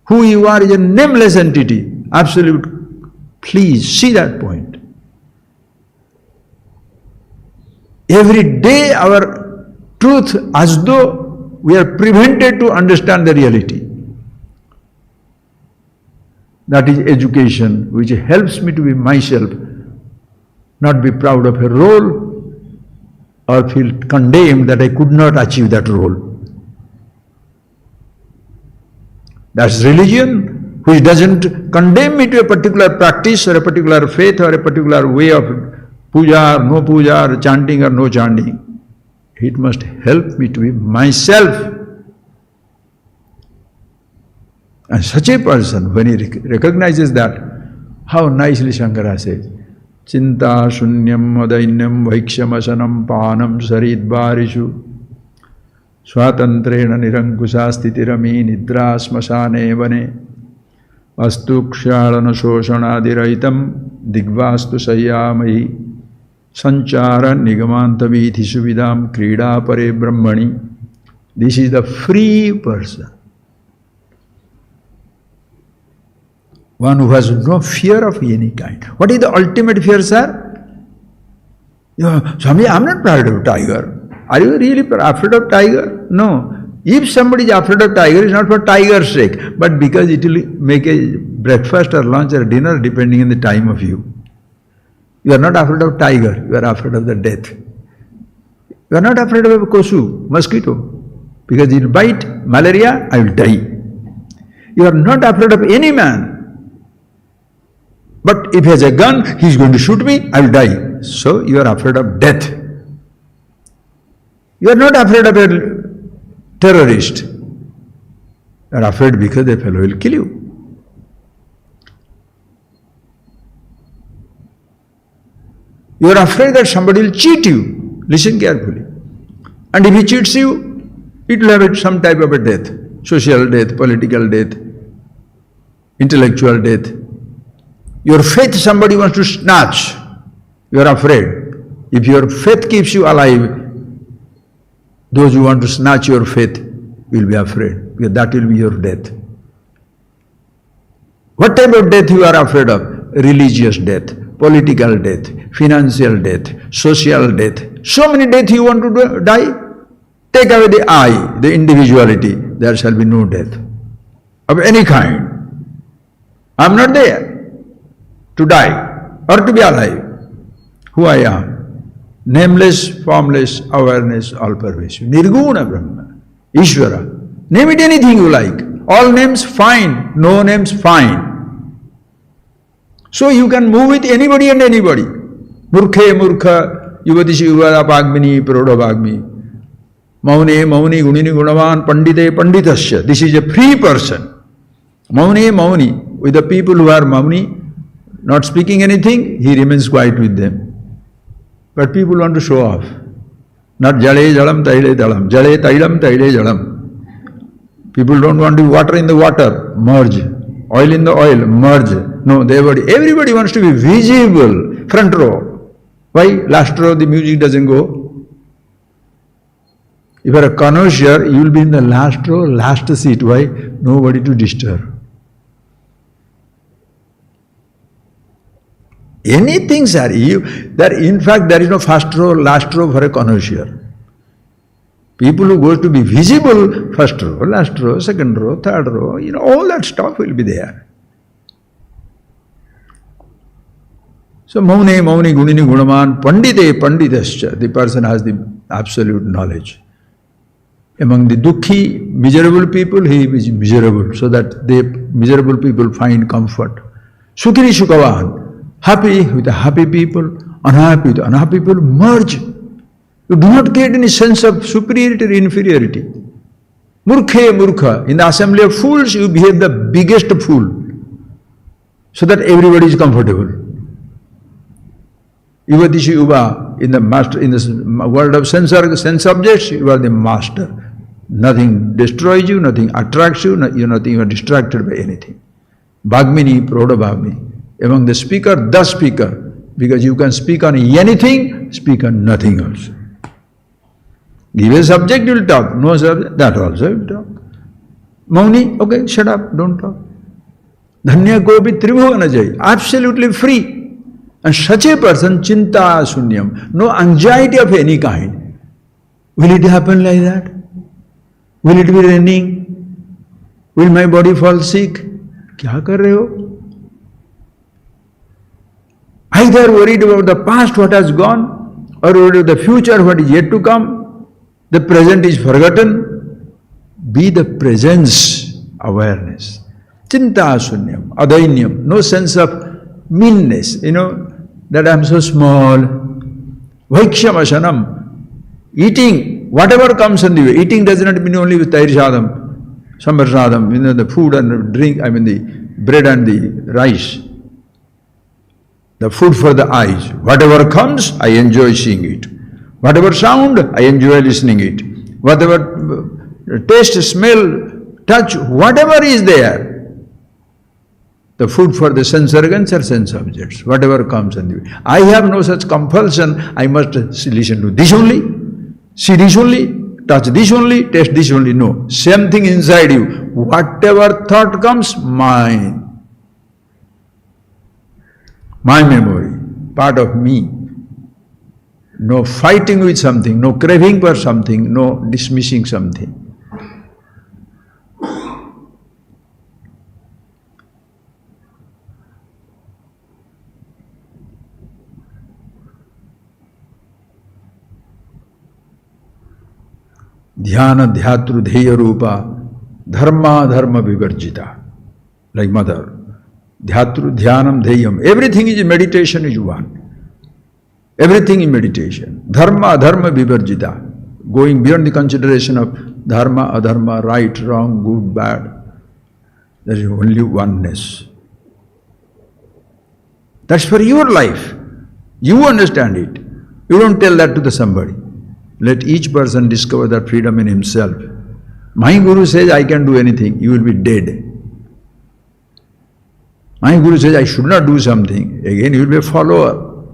Who you are is a nameless entity, absolute. Please see that point. Every day our truth, as though we are prevented to understand the reality. That is education, which helps me to be myself, not be proud of a role or feel condemned that I could not achieve that role. That's religion, which doesn't condemn me to a particular practice or a particular faith or a particular way of puja or no puja or chanting or no chanting. It must help me to be myself. And such a person, when he recognizes that, how nicely Shankara says, Chinta shunyam madainyam vaikshamasanam panam saridbarishu swatantrena nirankusa sthitirami nidra smasane vane astu kshalana shoshanadirahitam digvastu sayyamahi sanchara nigamanta vidhi suvidam krida pare brahmani. This is the free person. One who has no fear of any kind. What is the ultimate fear, sir? Swami, I am not afraid of tiger. Are you really afraid of tiger? No. If somebody is afraid of tiger, it's not for tiger's sake, but because it will make a breakfast or lunch or dinner depending on the time of you. You are not afraid of tiger, you are afraid of the death. You are not afraid of a kosu, mosquito, because it will bite, malaria, I will die. You are not afraid of any man. But if he has a gun, he is going to shoot me, I will die. So you are afraid of death. You are not afraid of a terrorist. You are afraid because the fellow will kill you. You are afraid that somebody will cheat you. Listen carefully. And if he cheats you, it will have some type of a death. Social death, political death, intellectual death. Your faith somebody wants to snatch. You are afraid. If your faith keeps you alive, those who want to snatch your faith will be afraid, because that will be your death. What type of death you are afraid of? Religious death, political death, financial death, social death. So many deaths you want to die? Take away the I, the individuality, there shall be no death of any kind. I am not there to die or to be alive. Who I am. Nameless, formless, awareness, all-pervasive. Nirguna Brahma, Ishvara. Name it anything you like. All names fine, no names fine. So you can move with anybody and anybody. Murkhe, Murkha, Yuvatishi, Yuvara, Pagmini, Paroda, Pagmi. Maune, Mauni, Gunini, Gunavan, Pandite, Panditasya. This is a free person. Maune, Mauni. With the people who are Mauni, not speaking anything, he remains quiet with them. But people want to show off. Not jale jalam taile jalam. Jale tailam taile jalam. People don't want to water in the water, merge. Oil in the oil, merge. No, everybody wants to be visible, front row. Why? Last row the music doesn't go. If you are a connoisseur, you will be in the last row, last seat. Why? Nobody to disturb. Anything, sir. In fact, there is no first row, last row for a connoisseur. People who go to be visible, first row, last row, second row, third row, all that stuff will be there. So Maune, Mauni, Gunini, Gunaman, Pandite, Panditascha, the person has the absolute knowledge. Among the Dukhi, miserable people, he is miserable, so that the miserable people find comfort. Sukhini Shukavan, happy with the happy people, unhappy with the unhappy people, merge. You do not get any sense of superiority or inferiority. Murkhe Murkha, in the assembly of fools, you behave the biggest fool, so that everybody is comfortable. Yuvatishi Uva, in the world of sense objects, you are the master. Nothing destroys you, nothing attracts you, you are distracted by anything. Bhagmini, Prodha Bhagmini. Among the speaker, the speaker, because you can speak on anything, speak on nothing also. Give a subject, you will talk. No subject, that also you will talk. Mauni, okay, shut up, don't talk. Dhanya Gopi Tribhuvanajai, absolutely free. And such a person, chinta sunyam, no anxiety of any kind. Will it happen like that? Will it be raining? Will my body fall sick? Kya kar rahe ho? Either worried about the past, what has gone, or worried about the future, what is yet to come. The present is forgotten. Be the presence awareness. Chinta sunyam, adainyam, no sense of meanness, that I am so small. Vaikshamasanam, eating whatever comes on the way. Eating does not mean only with tair sadam, sambar sadam, the food and drink, the bread and the rice. The food for the eyes. Whatever comes, I enjoy seeing it. Whatever sound, I enjoy listening it. Whatever taste, smell, touch, whatever is there. The food for the sense organs are sense objects, whatever comes on the way. I have no such compulsion, I must listen to this only, see this only, touch this only, taste this only. No, same thing inside you. Whatever thought comes, mine. My memory, part of me. No fighting with something, no craving for something, no dismissing something. Dhyana dhyatru dheya rupa dharma dharma vivarjita. Like mother. Dhyatru dhyanam dheyam. Everything is meditation is one. Everything in meditation. Dharma dharma vivarjita. Going beyond the consideration of dharma, adharma, right, wrong, good, bad. There is only oneness. That's for your life. You understand it. You don't tell that to the somebody. Let each person discover that freedom in himself. My Guru says, I can do anything. You will be dead. My Guru says, I should not do something. Again, you will be a follower.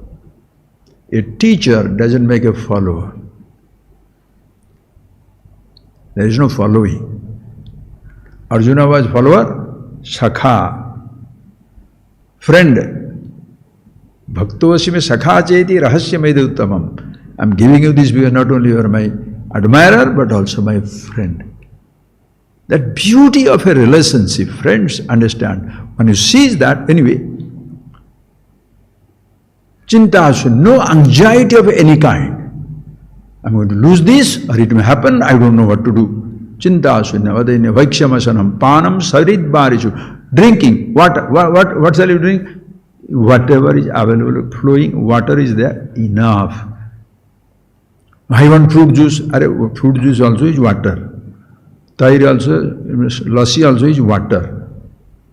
A teacher doesn't make a follower. There is no following. Arjuna was follower, Sakha, friend. Bhaktovasime Sakha cheti rahasyameda uttamam. I am giving you this because not only you are my admirer, but also my friend. That beauty of a relationship, friends, understand. When you seize that, anyway, chinta, no anxiety of any kind. I am going to lose this, or it may happen, I don't know what to do. Chinta, vadainya, vaikshamasanam, panam, sarit barishu. Drinking, what shall you drink? Whatever is available, flowing, water is there, enough. I want fruit juice. Fruit juice also is water. Tair also, lassi also is water.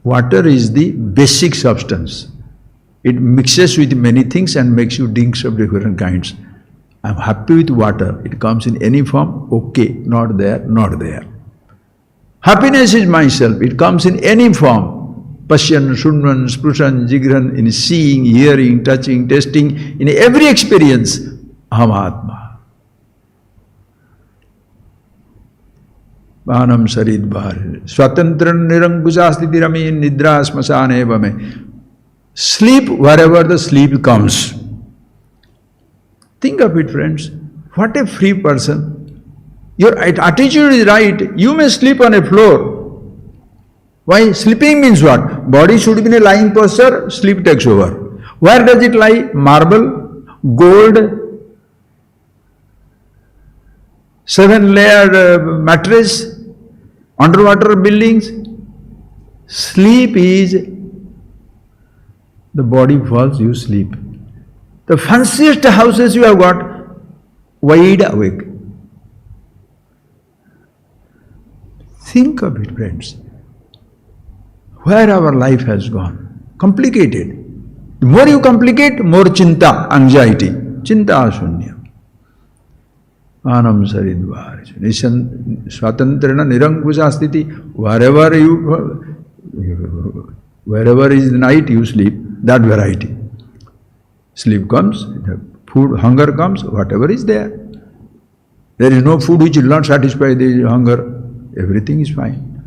Water is the basic substance. It mixes with many things and makes you drinks of different kinds. I am happy with water. It comes in any form, okay, not there, not there. Happiness is myself. It comes in any form. Pashyan, Shunvan, Sprushan, Jigran, in seeing, hearing, touching, tasting, in every experience, Aham Atma. Vanam sarid bhar. Swatantran nirankushastiti rami nidra smasane vame. Sleep wherever the sleep comes. Think of it, friends. What a free person. Your attitude is right. You may sleep on a floor. Why? Sleeping means what? Body should be in a lying posture, sleep takes over. Where does it lie? Marble, gold, 7-layered mattress, underwater buildings. Sleep is the body falls, you sleep. The fanciest houses you have got, wide awake. Think of it, friends. Where our life has gone. Complicated. The more you complicate, more chinta, anxiety. Chinta ashunya. Anam saridvar. Swatantrana nirankusha sthiti. Wherever is night, you sleep. That variety. Sleep comes, food, hunger comes, whatever is there. There is no food which will not satisfy the hunger. Everything is fine.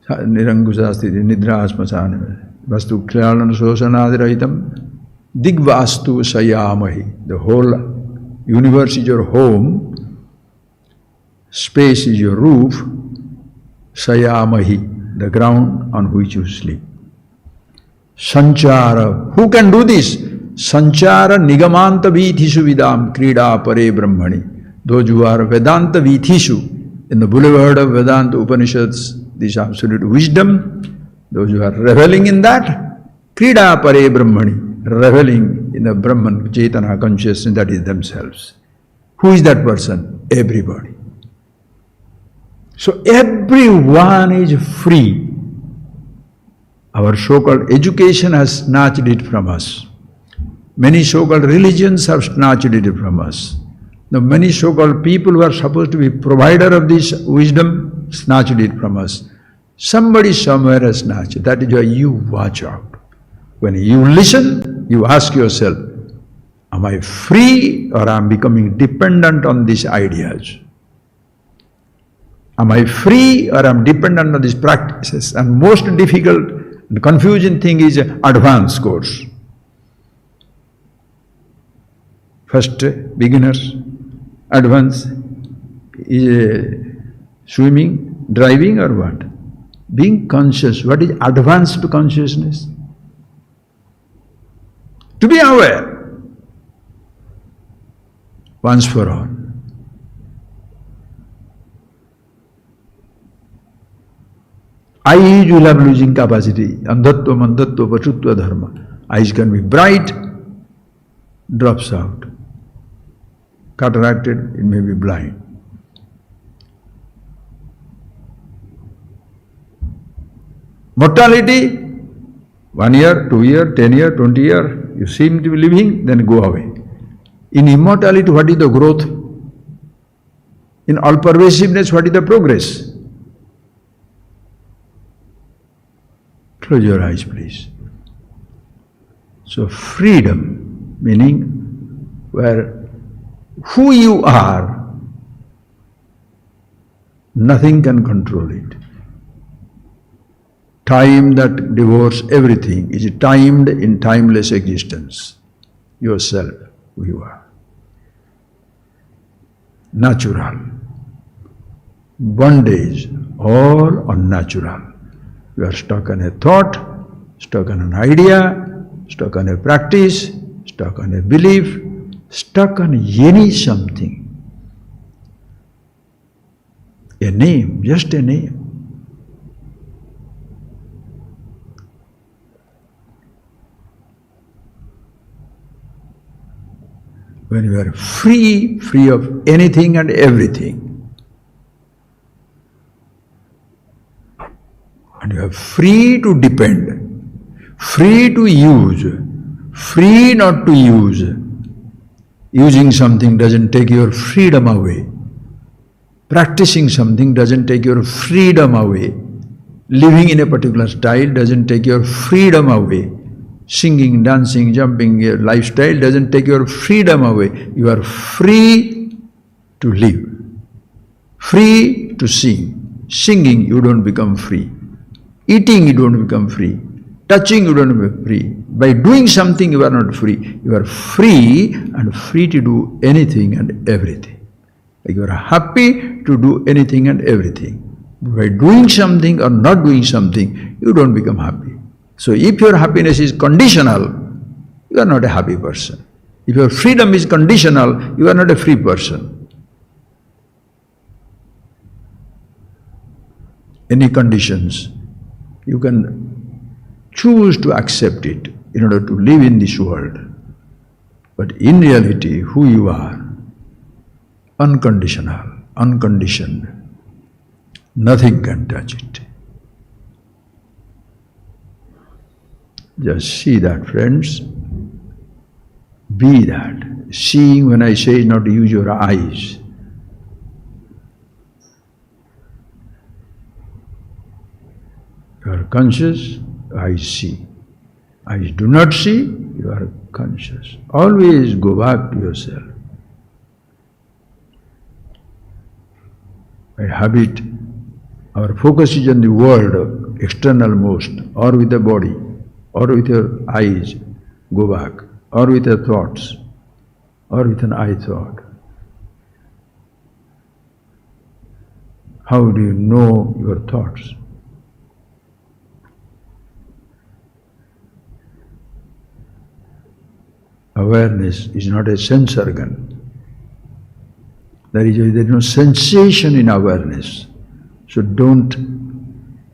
Nirankusha sthiti, nidra asmasana. Vastu khyalana sosanadirahitam. Digvastu sayamahi. The whole universe is your home. Space is your roof. Sayamahi, the ground on which you sleep. Sanchara. Who can do this? Sanchara nigamanta vithishu vidam krida pare brahmani. Those who are Vedanta vithishu, in the boulevard of Vedanta Upanishads, this absolute wisdom, those who are reveling in that, krida pare brahmani, reveling in the Brahman, Chaitana consciousness, that is themselves. Who is that person? Everybody. So everyone is free. Our so-called education has snatched it from us. Many so-called religions have snatched it from us. The many so-called people who are supposed to be provider of this wisdom snatched it from us. Somebody somewhere has snatched it. That is why you watch out. When you listen, you ask yourself, am I free or am I becoming dependent on these ideas? Am I free or am I dependent on these practices? And most difficult and confusing thing is advanced course. First, beginners, advanced is swimming, driving or what? Being conscious. What is advanced consciousness? To be aware, once for all. Eyes will have losing capacity. Andhatva, mandatva, pachutva dharma. Eyes can be bright, drops out. Cataracted, it may be blind. Mortality, 1 year, 2 year, 10 year, 20 year, you seem to be living, then go away. In immortality, what is the growth? In all pervasiveness, what is the progress? Close your eyes, please. So freedom, meaning where who you are, nothing can control it. Time that devours everything is timed in timeless existence. Yourself, who you are. Natural. Bondage, all unnatural. You are stuck on a thought, stuck on an idea, stuck on a practice, stuck on a belief, stuck on any something. A name, just a name. When you are free of anything and everything, and you are free to depend, free to use, free not to use. Using something doesn't take your freedom away. Practicing something doesn't take your freedom away. Living in a particular style doesn't take your freedom away. Singing, dancing, jumping, your lifestyle doesn't take your freedom away. You are free to live, free to sing. Singing, you don't become free. Eating, you don't become free. Touching, you don't become free. By doing something, you are not free. You are free and free to do anything and everything. Like you are happy to do anything and everything. By doing something or not doing something, you don't become happy. So if your happiness is conditional, you are not a happy person. If your freedom is conditional, you are not a free person. Any conditions, you can choose to accept it in order to live in this world. But in reality, who you are, unconditional, unconditioned, nothing can touch it. Just see that, friends. Be that. Seeing, when I say, not to use your eyes. You are conscious, eyes see. Eyes do not see, you are conscious. Always go back to yourself. By habit, our focus is on the world, external most, or with the body, or with your eyes, go back, or with your thoughts, or with an I thought. How do you know your thoughts? Awareness is not a sense organ. There is no sensation in awareness. So don't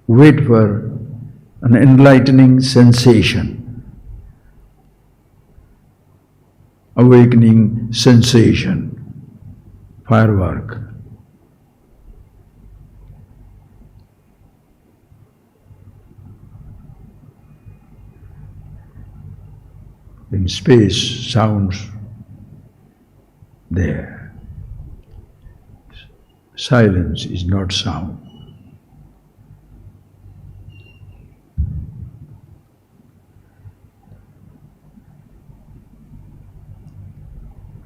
wait for an enlightening sensation, awakening sensation, firework. In space, sounds there. Silence is not sound.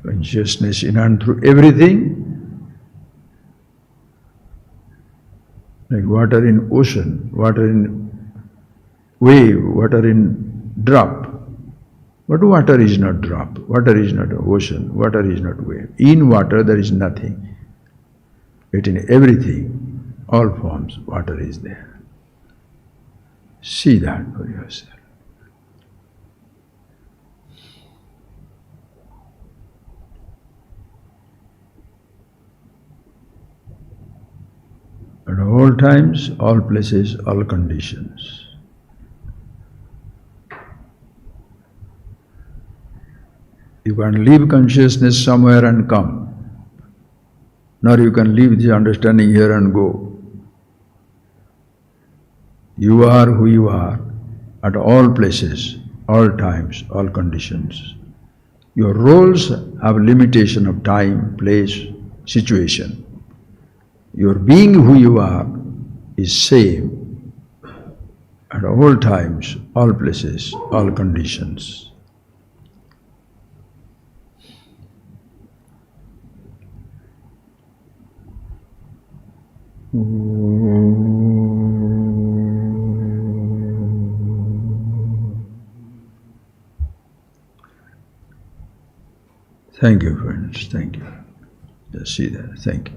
Consciousness in and through everything, like water in ocean, water in wave, water in drop. But water is not drop, water is not ocean, water is not wave. In water there is nothing. Yet in everything, all forms, water is there. See that for yourself. At all times, all places, all conditions. You can leave consciousness somewhere and come, nor you can leave this understanding here and go. You are who you are at all places, all times, all conditions. Your roles have limitation of time, place, situation. Your being who you are is same at all times, all places, all conditions. Thank you, friends. Thank you. Just see that. Thank you.